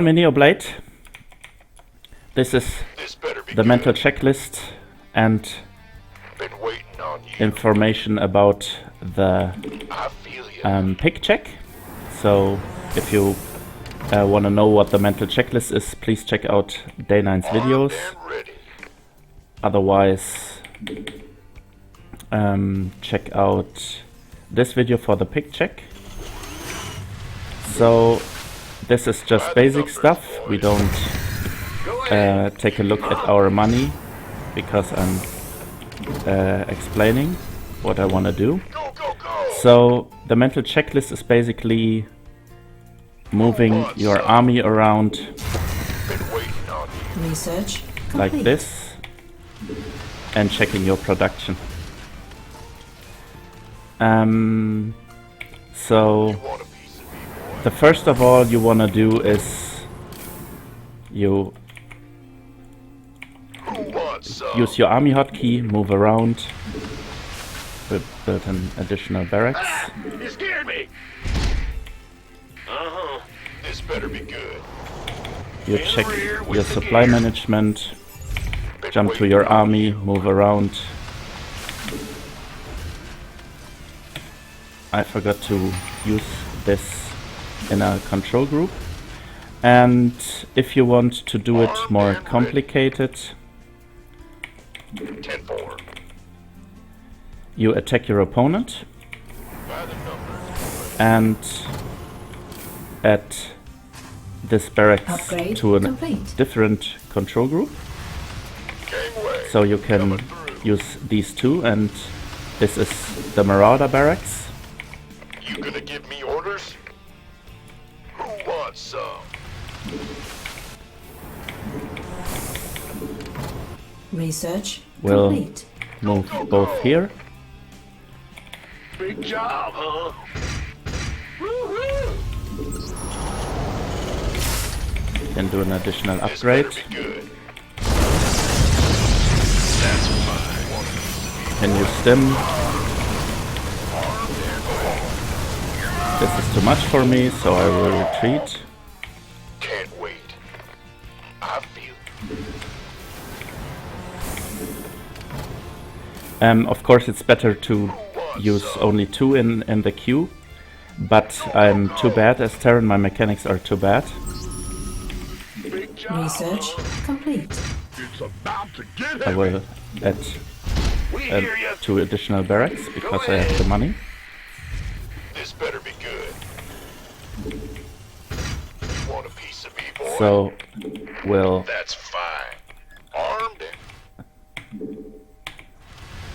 Minio Blade. This is the mental checklist and information about the PiG-Check. So if you want to know what the mental checklist is, please check out Day 9's videos. Otherwise, check out this video for the PiG-Check. So this is just basic stuff. We don't take a look at our money because I'm explaining what I want to do. So the mental checklist is basically moving your army around Research like complete. this and checking your production. So the first of all you want to do is you use your army hotkey, move around, build an additional barracks. You scared me. This better be good. You check your supply management, jump to your army, move around. I forgot to use this in a control group. And if you want to do it more complicated, 10-4. you attack your opponent and add this barracks Upgrade to a complete. different control group. Gangway. So you can use these two, and this is the Marauder barracks. You gonna give me orders? Who wants some? Research We'll complete. move both here. Big job, huh? Woo-hoo! Can do an additional This upgrade. better be good. That's fine. Can use stim. This is too much for me, so I will retreat. Can't wait. I feel Of course, it's better to use only two in the queue, but I'm too bad as Terran. My mechanics are too bad. big job. Research complete. It's about to get I will add We hear you. 2 additional barracks because I have the money. This better be good. You want a piece of me, boy? So we'll. That's fine. Armed and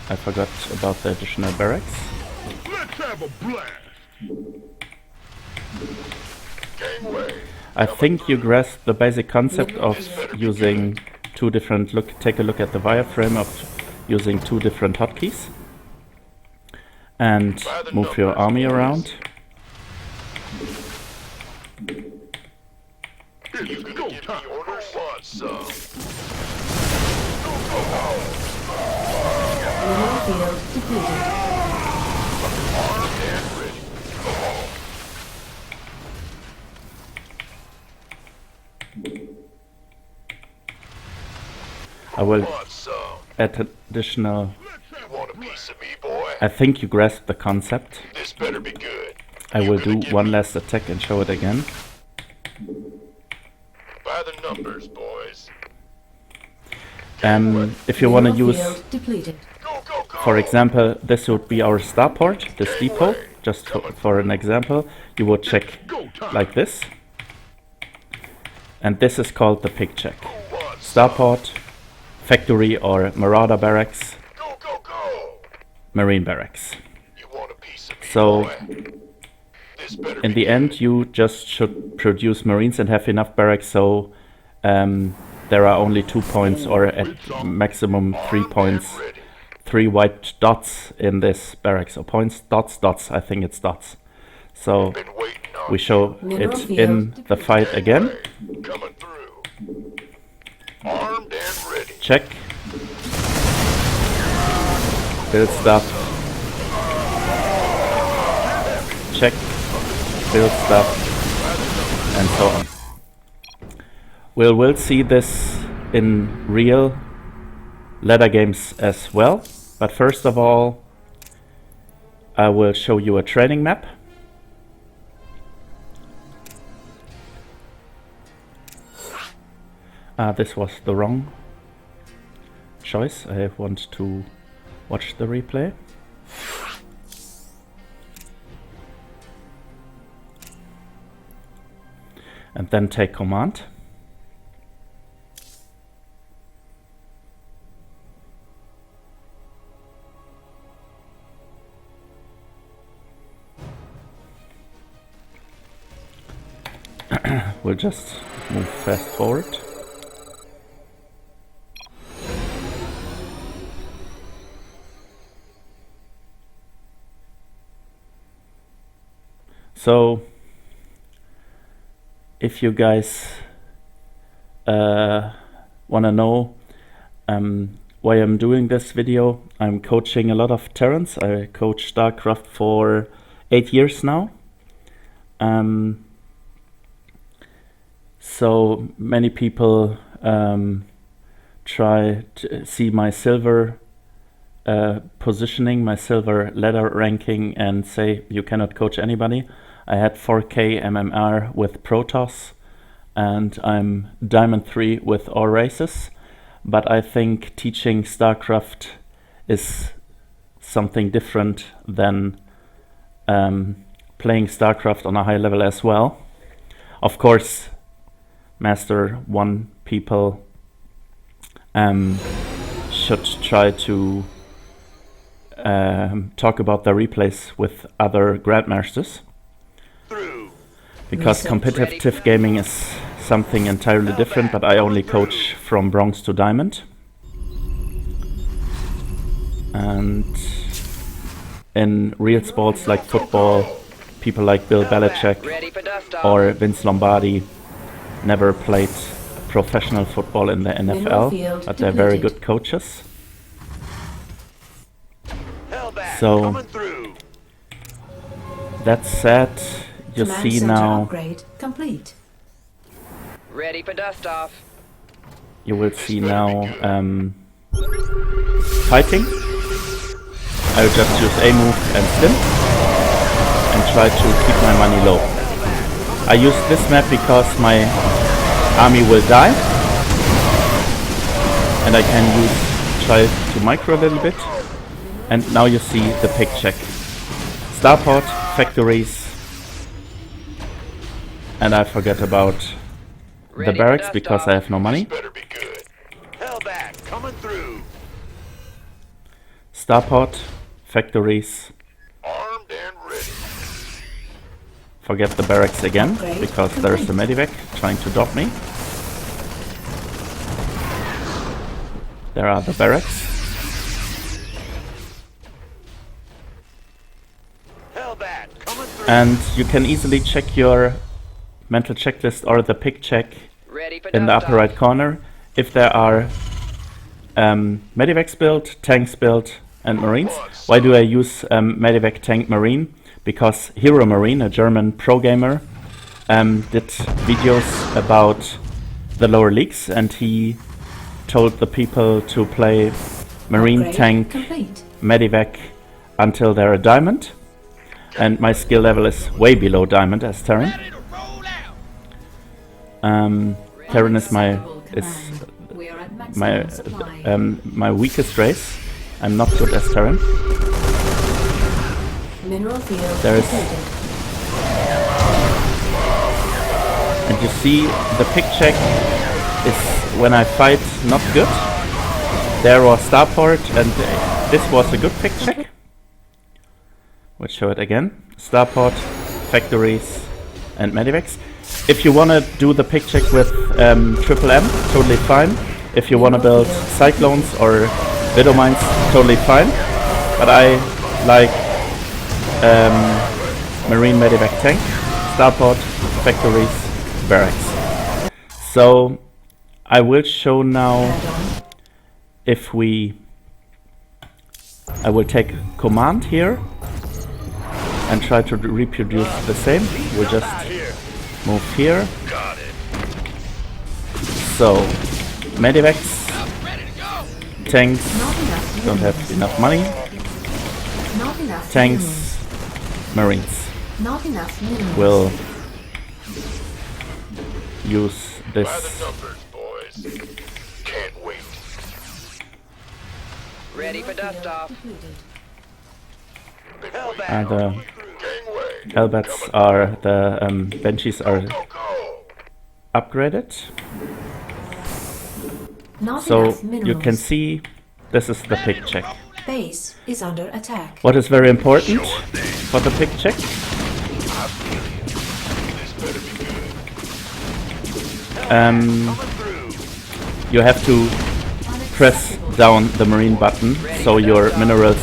I forgot about the additional barracks. let's have a blast. Gangway. I think you grasp the basic concept of using two different take a look at the wireframe of using 2 different hotkeys and move your army around. You gonna give me orders? Want some? Mineral field depleted. Armed and ready. Go home. I will Want some? add additional. You want a piece of me, boy? I think you grasp the concept. This better be good. I will do one last attack and show it again. By the numbers, boys. If you want to Mineral use, field depleted. Go, go, go. for example, this would be our starport, this depot. Just for an example, you would check like this. And this is called the PiG-Check. Who wants some? Starport, factory or Marauder barracks, Go, go, go. Marine barracks. You want a piece of me, So boy? This better in be the end, you just should produce Marines and have enough barracks, so there are only 2 points, or at maximum 3 points, ready. 3 white dots in this barracks, or points, dots, I think it's dots. So Been waiting on we show Mineral it field in the fight again. you. Coming through. Armed and ready. Check. Build stuff. Check. Build stuff. And so on. We'll see this in real ladder games as well, but first of all I will show you a training map. This was the wrong choice. I want to watch the replay. And then take command. We'll just move fast forward. So if you guys wanna know why I'm doing this video, I'm coaching a lot of Terrans. I coach StarCraft for 8 years now. So many people try to see my silver positioning, my silver ladder ranking, and say you cannot coach anybody. I had 4K MMR with Protoss, and I'm Diamond 3 with all races. But I think teaching StarCraft is something different than playing StarCraft on a high level as well. Of course, Master 1 people should try to talk about the replays with other Grandmasters, because competitive gaming is something entirely different, but I only coach from bronze to diamond. And in real sports like football, people like Bill Belichick or Vince Lombardi never played professional football in the NFL, but they're very good coaches. So that said, you see now upgrade complete. Ready for dust off. You will see now fighting. I will just use A move and stim and try to keep my money low. I use this map because my army will die, and I can try to micro a little bit. And now you see the PiG-Check. Starport, factories, and I forget about the barracks because I have no money. Better be good. Hellbat coming through. Starport, factories. Armed and ready. Forget the barracks again, because there's a medivac trying to dop me. There are the barracks. Hellbat coming through. And you can easily check your mental checklist or the PiG-Check in the upper right corner if there are medivacs built, tanks built, and marines. Why do I use medivac, tank, marine? Because Hero Marine, a German pro gamer, did videos about the lower leagues, and he told the people to play marine, Upgrade tank, complete. medivac until they're a diamond. And my skill level is way below diamond as Terran. Terran is my We are at maximum supply. my weakest race. I'm not good as Terran. Mineral field There is- completed. And you see the PiG-Check is when I fight not good. There was Starport, and this was a good PiG-Check. We'll show it again. Starport, factories, and medivacs. If you want to do the PiG-Check with triple M, totally fine. If you want to build Cyclones or Widow Mines, totally fine. But I like Marine Medivac Tank, Starport, factories, barracks. So I will show now if I will take command here and try to reproduce the same. We'll just move here. Got it. So, medivacs, tanks Not enough don't have enough money, Not enough tanks, marines minerals. Not enough minerals. will use By the this. numbers, boys. Can't wait. Ready for dust off. Completed. And the Gangway. Hellbats are, the Banshees are Go, go. upgraded. Not So enough minerals. you can see this is the PiG-Check. Base is under attack. What is very important for the PiG-Check? You have to press down the marine button so your minerals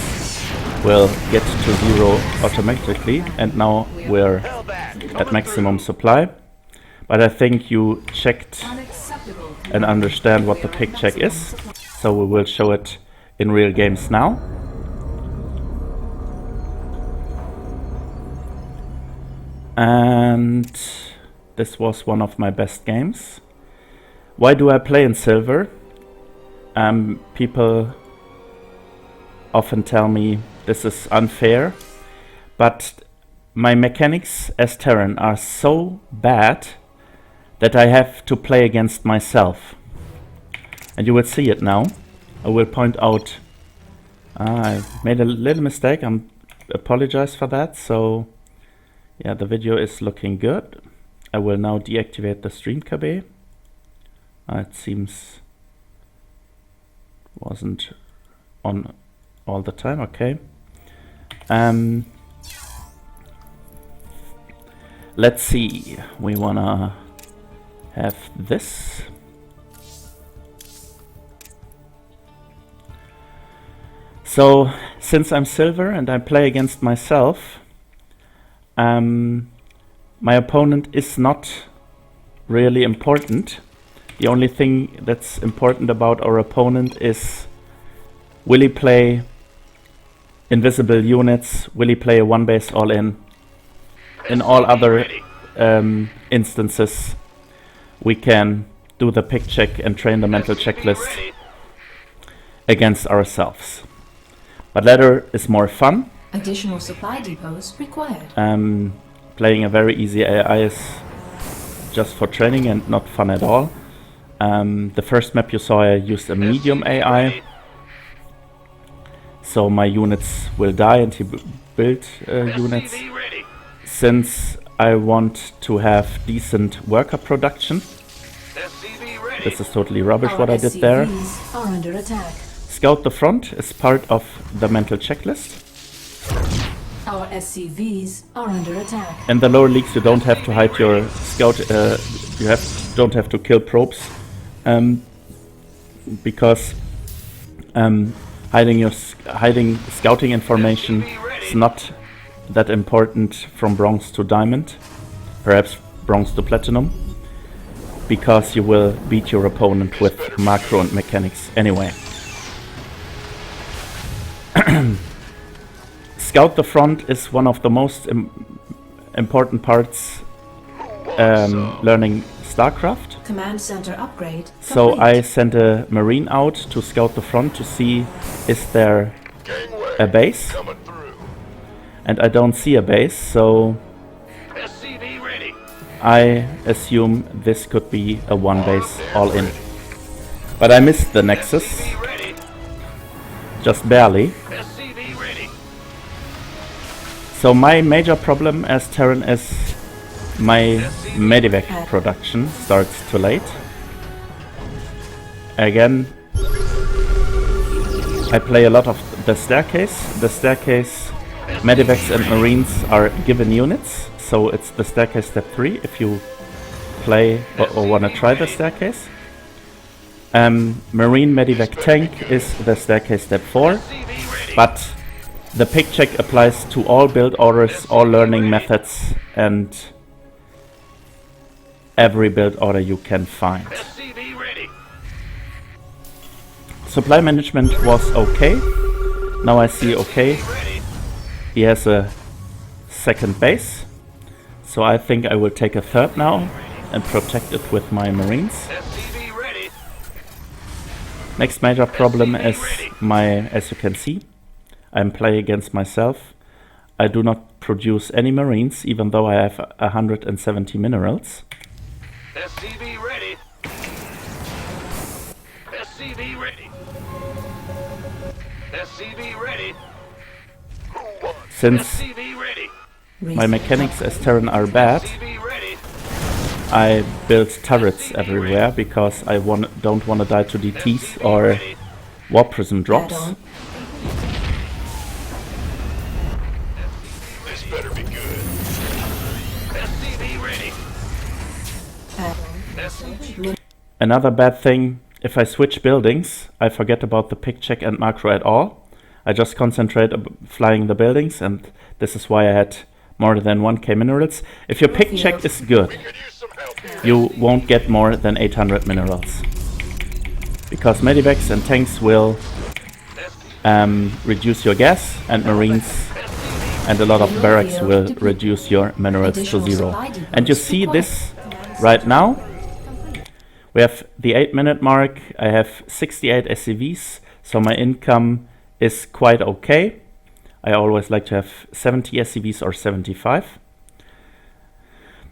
will get to 0 automatically, and now we're at maximum supply. But I think you checked Unacceptable. and understand what the PiG-Check is, so we will show it in real games now. And this was one of my best games. Why do I play in silver? People often tell me this is unfair, but my mechanics as Terran are so bad that I have to play against myself. And you will see it now. I will point out I made a little mistake. I apologize for that. So yeah, the video is looking good. I will now deactivate the stream KB. It seems wasn't on all the time. Okay. Let's see. We wanna have this. So since I'm silver and I play against myself, my opponent is not really important. The only thing that's important about our opponent is, will he play invisible units? Will he play a one base all in? In all other instances, we can do the PiG-Check and train the mental checklist against ourselves. But ladder is more fun. Additional supply depots required. Playing a very easy AI is just for training and not fun at all. The first map you saw, I used a medium AI, so my units will die and he build units. Since I want to have decent worker production, this is totally rubbish what I did there. SCVs are under attack. Scout the front is part of the mental checklist. Our SCVs are under attack. In the lower leagues, you don't have to hide your scout. Don't have to kill probes, because hiding scouting information is not that important from bronze to diamond, perhaps bronze to platinum, because you will beat your opponent with macro and mechanics anyway. Scout the front is one of the most important parts learning StarCraft. Command center upgrade. So complete. I sent a marine out to scout the front to see is there Gangway. a base, Coming through. and I don't see a base, so SCV ready. I assume this could be a one base all in. But I missed the Nexus, Ready. just barely. SCV ready. So my major problem as Terran is my medevac production starts too late. Again, I play a lot of the staircase. The staircase, medevacs and marines are given units, so it's the staircase step 3 if you play or want to try the staircase. Marine medevac tank is the staircase step 4, but the PiG-Check applies to all build orders, all learning methods, and every build order you can find. SCV ready. Supply management was okay. Now I see, okay, he has a second base, so I think I will take a third now and protect it with my marines. SCV ready. Next major problem is as you can see, I'm playing against myself. I do not produce any marines, even though I have 170 minerals. SCV ready. SCV ready. SCV ready. Since SCV ready. my mechanics as Terran are bad, SCV ready. I build turrets everywhere because I don't want to die to DTs or warp prism drops. Add-on. This better be good. SCV ready. Add-on. SCV. Another bad thing, if I switch buildings, I forget about the PiG-Check and macro at all. I just concentrate flying the buildings, and this is why I had more than 1k minerals. If your PiG-Check is good, Could use some help here. you won't get more than 800 minerals. Because medivacs and tanks will reduce your gas, and marines and a lot of barracks will reduce your minerals to 0. And you see this right now. We have the 8-minute mark. I have 68 SCVs, so my income is quite okay. I always like to have 70 SCVs or 75.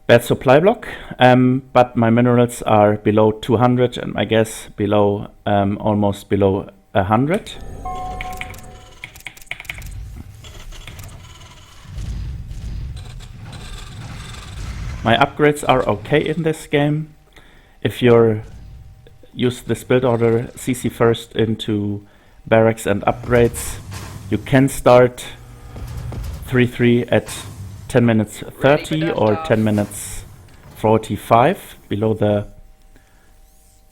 Bad supply block, but my minerals are below 200 and my gas below, almost below 100. My upgrades are okay in this game. If you use this build order CC first into barracks and upgrades, you can start 3-3 at 10 minutes 30 or 10 minutes 45 below the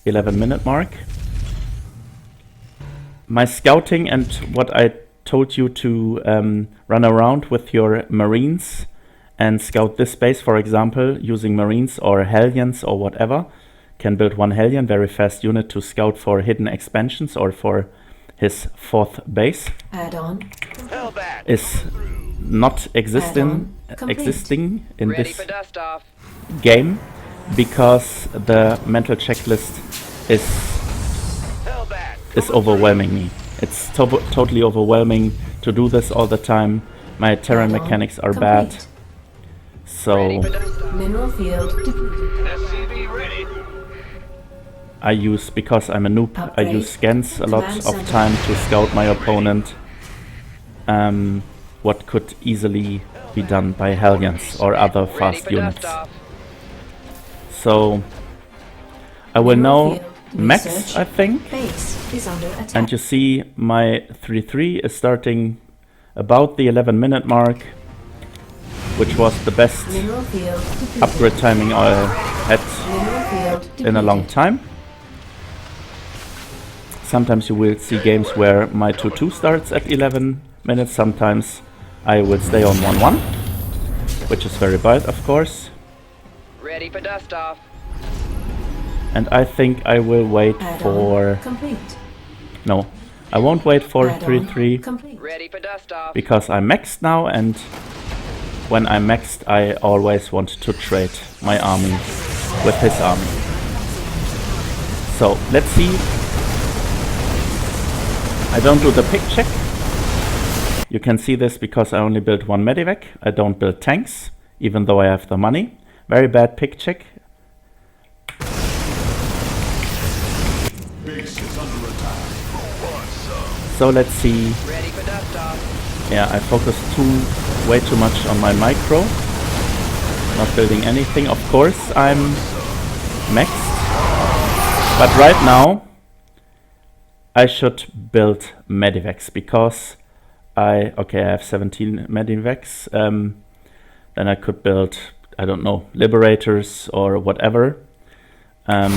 11-minute mark. My scouting and what I told you to run around with your marines and scout this base, for example, using marines or Hellions or whatever. Can build one Hellion, very fast unit to scout for hidden expansions or for his 4th base. Add-on. Hell that. Is not existing Complete. in Ready this for dust off. game because the mental checklist Hell that. is overwhelming me. It's totally overwhelming to do this all the time. My Terran Add-on mechanics are complete. bad, so Ready for dust off. Mineral field depleted. SCV ready. I use, because I'm a noob, I Upgrade. use scans a lot Command of center. time to scout my opponent. What could easily be done by Hellions or other Ready fast for units. dust off. So I will Mineral now field max, research. I think. Base is under attack. And you see my 3-3 is starting about the 11-minute mark, which was the best Mineral field depleted. upgrade timing I had Mineral field depleted. in a long time. Sometimes you will see games where my 2-2 starts at 11 minutes, sometimes I will stay on 1-1, which is very bad, of course. Ready for dust off. And I think I will wait Add-on for... complete. No, I won't wait for Add-on 3-3 complete. Ready for dust off. because I'm maxed now, and when I'm maxed I always want to trade my army with his army. So let's see. I don't do the PiG-Check. You can see this because I only build one medivac. I don't build tanks, even though I have the money. Very bad PiG-Check. Base is under attack. Who wants some? So let's see. Ready for dust off. Yeah, I focus way too much on my micro. Not building anything. Of course, I'm maxed. But right now, I should build medivacs because I have 17 medivacs. Then I could build, I don't know, liberators or whatever. I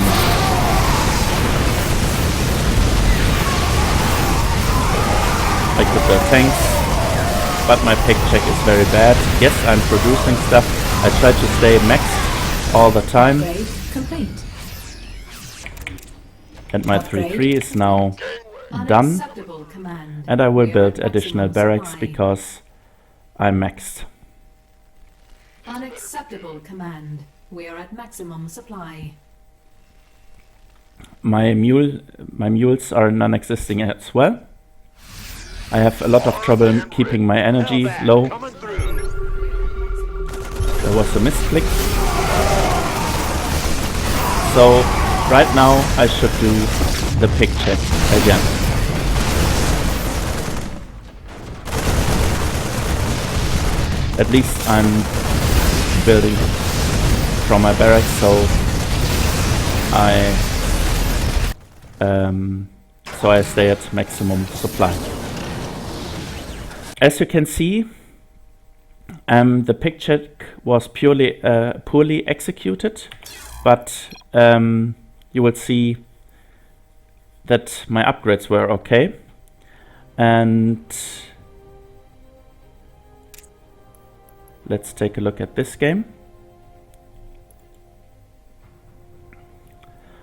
could build tanks, but my PiG-Check is very bad. Yes, I'm producing stuff. I try to stay maxed all the time, Upgrade complete. and my 3-3 is now done. Unacceptable command. And I will We are build at additional maximum barracks supply. because I'm maxed. Unacceptable command. We are at maximum supply. my mules are non-existing as well. I have a lot of trouble keeping my energy low. Coming through. There was a misclick. So right now I should do the PiG-Check again. At least I'm building from my barracks, so I stay at maximum supply. As you can see, the PiG-Check was poorly executed, but you will see that my upgrades were okay. And let's take a look at this game.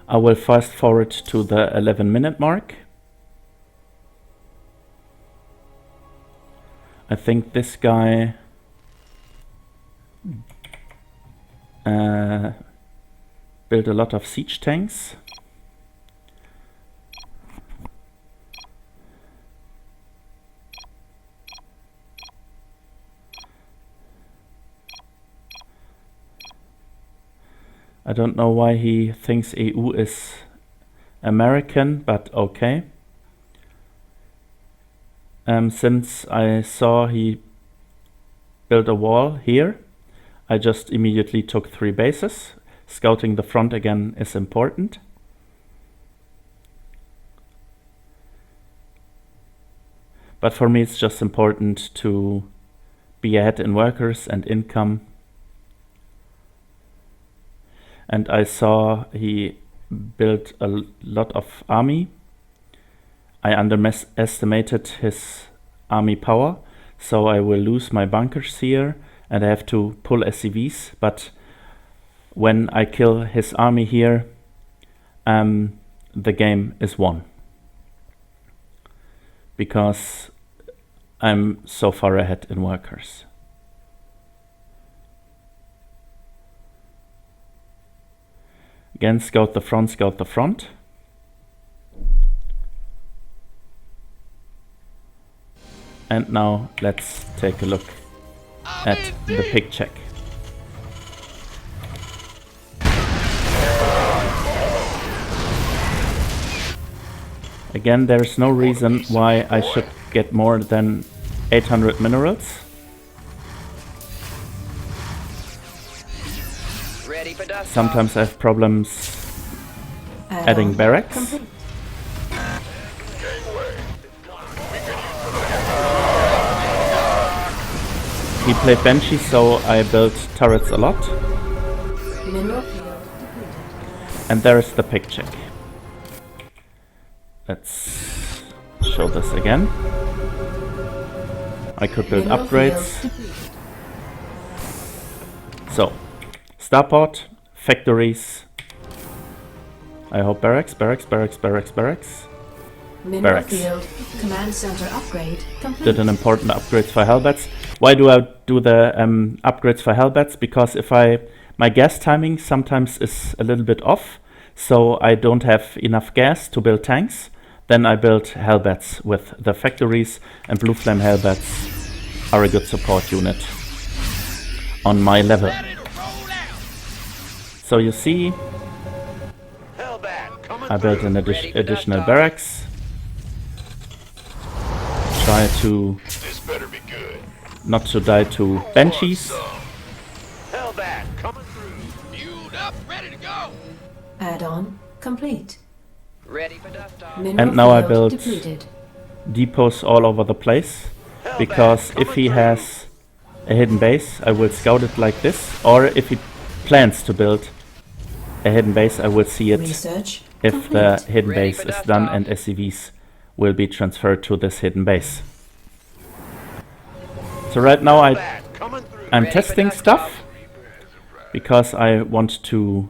I will fast forward to the 11-minute mark. I think this guy built a lot of siege tanks. I don't know why he thinks EU is American, but okay. Since I saw he built a wall here, I just immediately took 3 bases. Scouting the front again is important. But for me it's just important to be ahead in workers and income. And I saw he built a lot of army. I underestimated his army power, so I will lose my bunkers here and I have to pull SCVs. But when I kill his army here, the game is won. Because I'm so far ahead in workers. Again, scout the front, scout the front. And now let's take a look at the PiG-Check. Again, there is no reason why I should get more than 800 minerals. Ready for dust Sometimes I have problems adding barracks. He played Banshee, so I built turrets a lot. Mineral field depleted. And there is the PiG-Check. Let's show this again. I could build Mineral upgrades. field depleted. So, starport, factories. I hope barracks, barracks, barracks, barracks, barracks. Mineral Barracks. field command center upgrade complete. Did an important upgrade for Hellbats. Why do I do the upgrades for Hellbats? Because if my gas timing sometimes is a little bit off, so I don't have enough gas to build tanks, then I build Hellbats with the factories, and Blue Flame Hellbats are a good support unit on my level. So you see, Hellbat, coming I built an additional barracks. Try to This better be good. not to die to Banshees. Hellbat, coming through. Fueled up, ready to go. Add-on complete. Ready for dust off. Mineral And now I field built depleted. depots all over the place, because if he has a hidden base, I will scout it like this, or if he plans to build a hidden base, I will see it Research if complete. the hidden Ready base for is dust done off. and SCVs will be transferred to this hidden base. So right now Hellbat, coming through. I'm Ready for testing dust stuff off. because I want to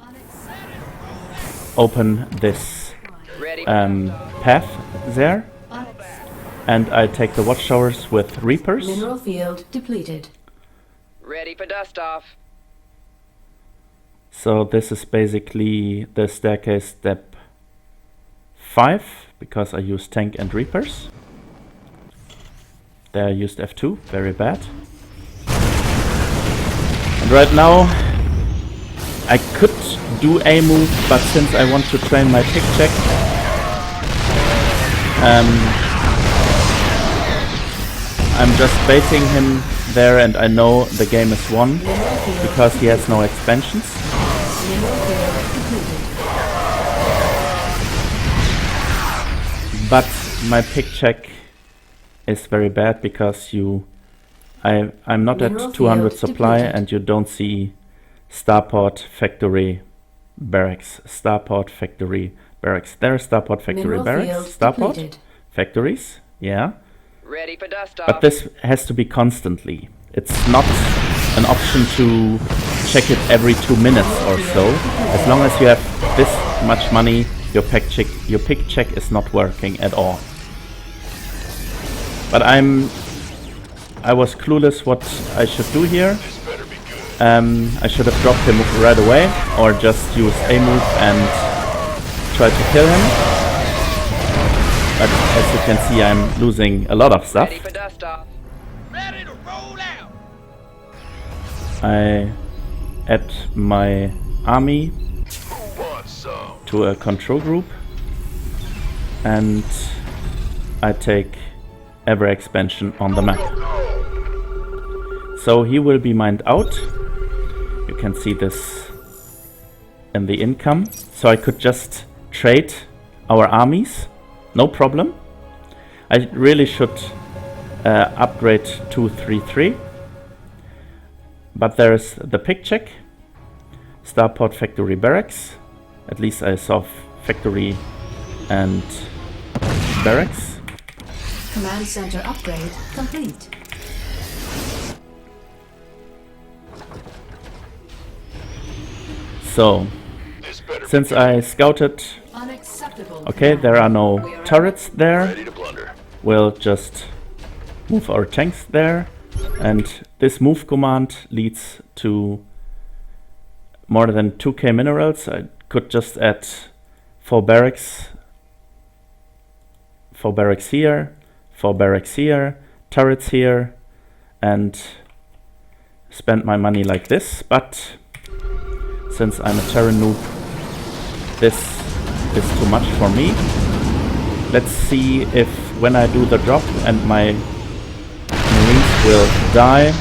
open this Ready for dust off. path there, and I take the watchtowers with Reapers. Mineral field depleted. Ready for dust off. So this is basically the staircase step F5 because I used tank and reapers. There I used F2, very bad. And right now I could do a move, but since I want to train my PiG-Check, I'm just baiting him there, and I know the game is won because he has no expansions. But my PiG-Check is very bad because I'm not at 200 supply and you don't see starport factory barracks. Starport factory barracks. There is starport factory barracks. Starport factories. Yeah. Ready for dust off. But this has to be constantly. It's not an option to check it every 2 minutes or so. As long as you have this much money, your PiG-Check is not working at all. But I was clueless what I should do here. I should have dropped him right away, or just use a move and try to kill him. But as you can see, I'm losing a lot of stuff. Ready for dust off. Ready to roll out. I add my army Who wants some? to a control group, and I take every expansion on the map. So he will be mined out. You can see this in the income. So I could just trade our armies, no problem. I really should upgrade 233. But there's the PiG-Check, starport factory barracks. At least I saw factory and barracks. Command center upgrade complete. So, This better since I scouted, Unacceptable. okay, there are no turrets there. ready to blunder. We'll just move our tanks there. And this move command leads to more than 2k minerals. I could just add 4 barracks. 4 barracks here, 4 barracks here, turrets here, and spend my money like this. But since I'm a Terran noob, this is too much for me. Let's see if when I do the drop and my Marines will die,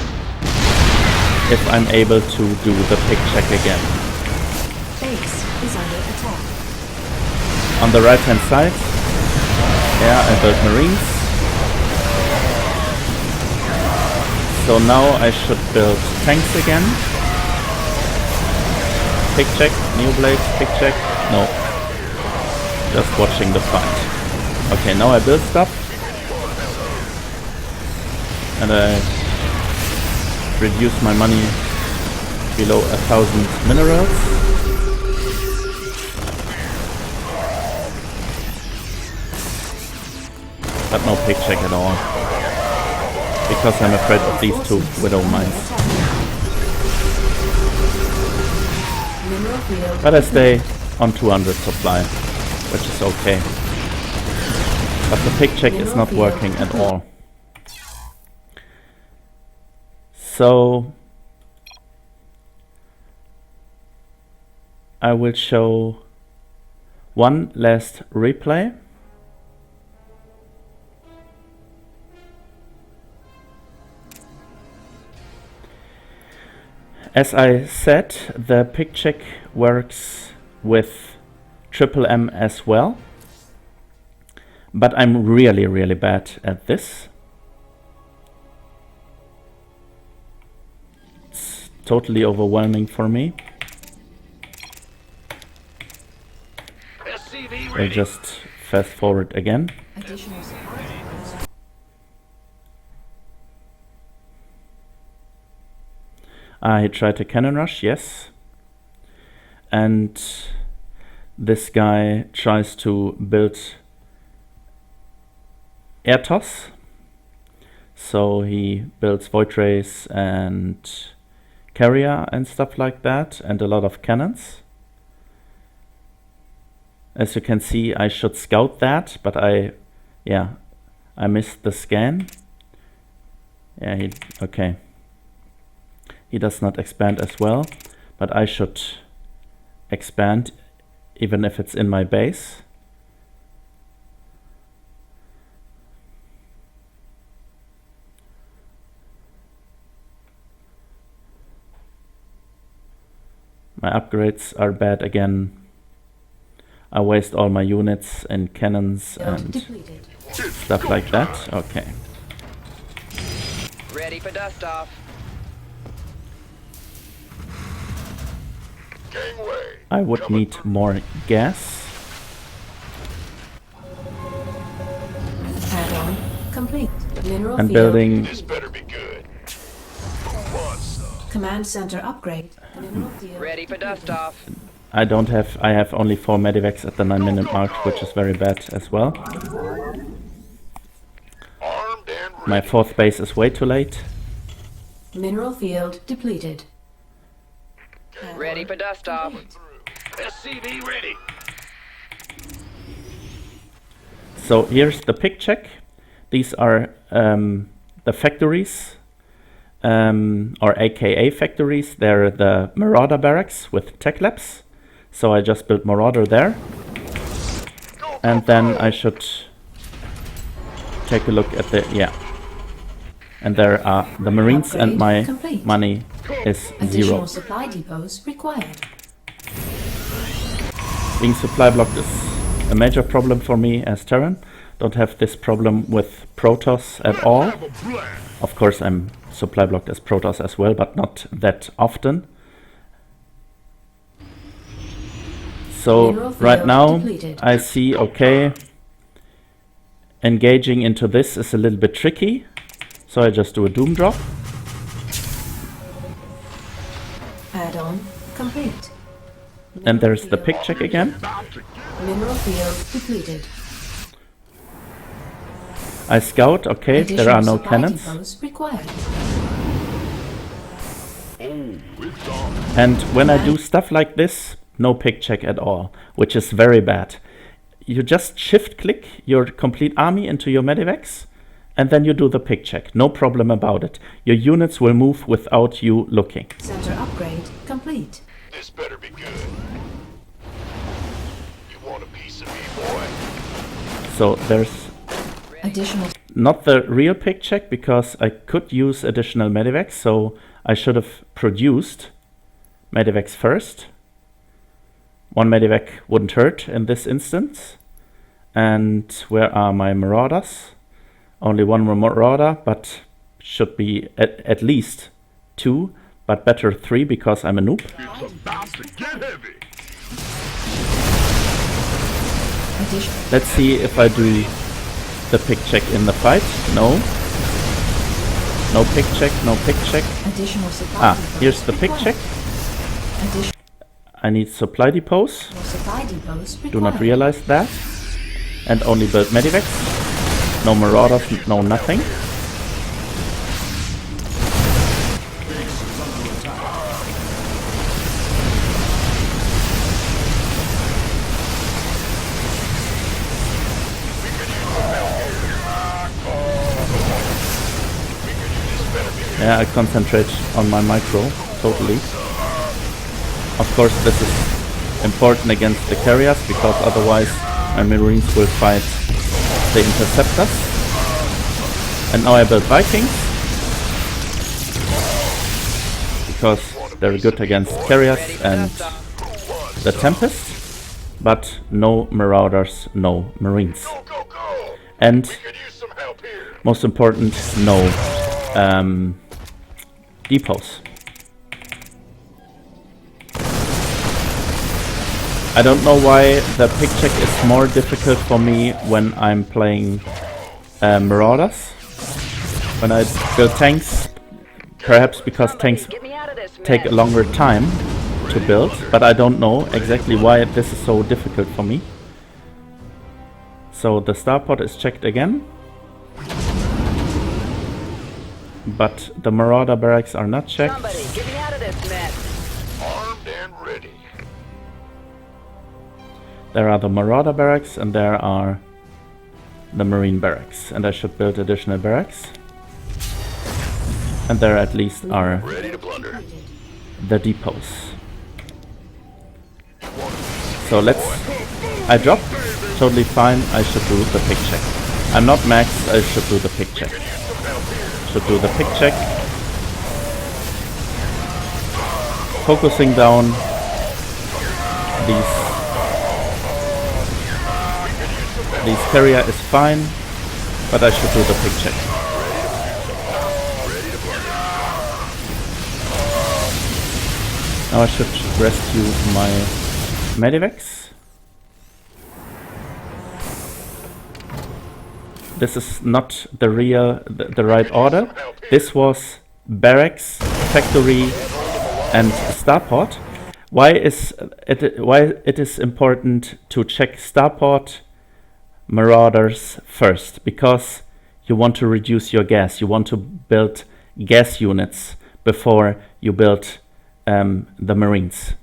if I'm able to do the PiG-Check again. Base is under attack. On the right hand side, yeah, I built Marines. So now I should build tanks again. PiG-Check, Neoblade, PiG-Check, no. Just watching the fight. Okay, now I build stuff. And I reduce my money below 1,000 minerals. But no PiG-Check at all. Because I'm afraid of these 2 widow mines. Mineral field. But I stay on 200 supply, which is okay. But the PiG-Check is not working at all. So I will show one last replay. As I said, the PiG-Check works with M as well, but I'm really bad at this. It's totally overwhelming for me. SCV I'll ready. just fast forward again. Additional support. He tried to cannon rush, yes. And this guy tries to build air toss. So he builds void rays and carrier and stuff like that, and a lot of cannons. As you can see, I should scout that, but I missed the scan. Yeah, okay. He does not expand as well, but I should expand even if it's in my base. My upgrades are bad again. I waste all my units and cannons and stuff like that. Okay. Ready for dust off. Gangway. I would need more gas. Add-on complete. Mineral And field. building. This better be good. Who wants some? Command center upgrade. Mineral field. Ready for dust off. I have only 4 medivacs at the 9-minute mark, which is very bad as well. Armed and ready. My 4th base is way too late. Mineral field depleted. Ready for dust off. SCV ready. So here's the PiG-Check. These are the factories, or AKA factories. They're the Marauder barracks with tech labs. So I just built Marauder there. And then I should take a look at the, And there are the Marines, and my complete. money is Additional 0. supply depots required. Being supply blocked is a major problem for me as Terran. Don't have this problem with Protoss at all. Of course I'm supply blocked as Protoss as well, but not that often. So Mineral field right now depleted. I see, okay, engaging into this is a little bit tricky. So I just do a doom drop. Add-on complete. And there's the PiG-Check again. Mineral field depleted. I scout, okay, there Additional are no supply cannons. depots required. And when I do stuff like this, no PiG-Check at all, which is very bad. You just shift click your complete army into your medivacs, and then you do the PiG-Check. No problem about it. Your units will move without you looking. Center upgrade complete. This better be good. You want a piece of me, boy? So there's Additional not the real PiG-Check, because I could use additional medivacs, so I should have produced medivacs first. 1 medivac wouldn't hurt in this instance. And where are my Marauders? Only 1 Marauder, but should be at least 2, but better 3 because I'm a noob. additional Let's see if I do the PiG-Check in the fight. No. No PiG-Check, no PiG-Check. additional supply depots Here's the required. PiG-Check. Additional I need supply depots. supply depots required. Do not realize that. And only build medivacs. No Marauders, no nothing. Yeah, I concentrate on my micro, totally. Of course, this is important against the carriers, because otherwise my Marines will fight the interceptors. And now I build Vikings, because they're good against carriers and the Tempest, but no Marauders, no Marines. Go, go, go! And Could use some help here. most important, no depots. I don't know why the PiG-Check is more difficult for me when I'm playing Marauders. When I build tanks, perhaps because tanks Get me out of this take a mess. longer time to build, but I don't know exactly why this is so difficult for me. So the starport is checked again, but the Marauder barracks are not checked. Somebody, get me out of this mess. Armed and ready. There are the Marauder barracks and there are the Marine barracks. And I should build additional barracks. And there at least are Ready to plunder. the depots. So let's... I drop. Totally fine. I should do the PiG-Check. I'm not maxed. I should do the PiG-Check. Should do the PiG-Check. Focusing down these carrier is fine, but I should do the PiG-Check. Now I should rescue my medivacs. This is not the right order. This was barracks, factory, and starport. Why it is important to check starport marauders first? Because you want to reduce your gas. You want to build gas units before you build the Marines.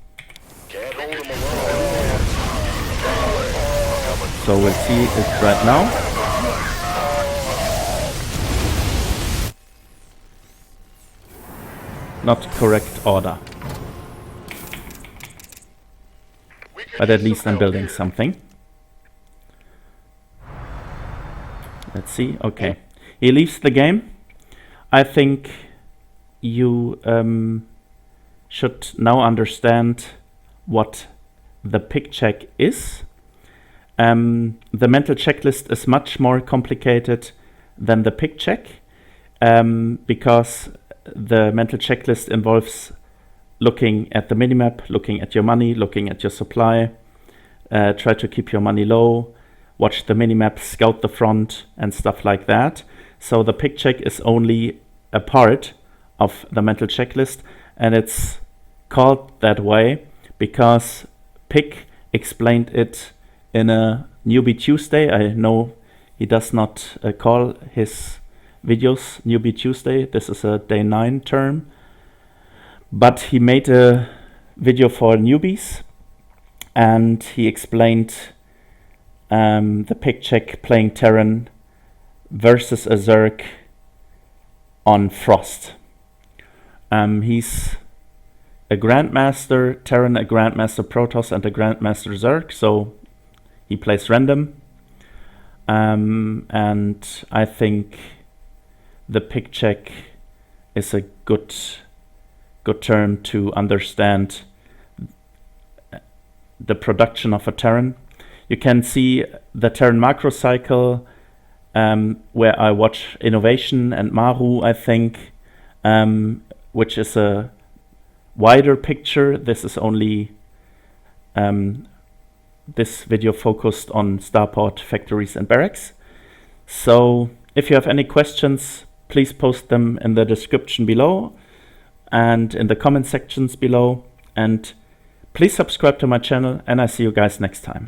So we'll see it right now. Not correct order. But at least I'm building something. Let's see. Okay. He leaves the game. I think you should now understand what the PiG-Check is. The mental checklist is much more complicated than the PiG-Check because the mental checklist involves looking at the minimap, looking at your money, looking at your supply, try to keep your money low, watch the minimap, scout the front and stuff like that. So the PiG-Check is only a part of the mental checklist, and it's called that way because PiG explained it in a Newbie Tuesday. I know he does not call his videos Newbie Tuesday. This is a day 9 term. But he made a video for newbies and he explained the PiG-Check playing Terran versus a Zerg on Frost. He's a Grandmaster Terran, a Grandmaster Protoss, and a Grandmaster Zerg, so he plays random. And I think the PiG-Check is a good term to understand the production of a Terran. You can see the Terran macro cycle where I watch Innovation and Maru, I think, which is a wider picture. This is only this video focused on starport, factories and barracks. So if you have any questions, please post them in the description below and in the comment sections below, and please subscribe to my channel, and I see you guys next time.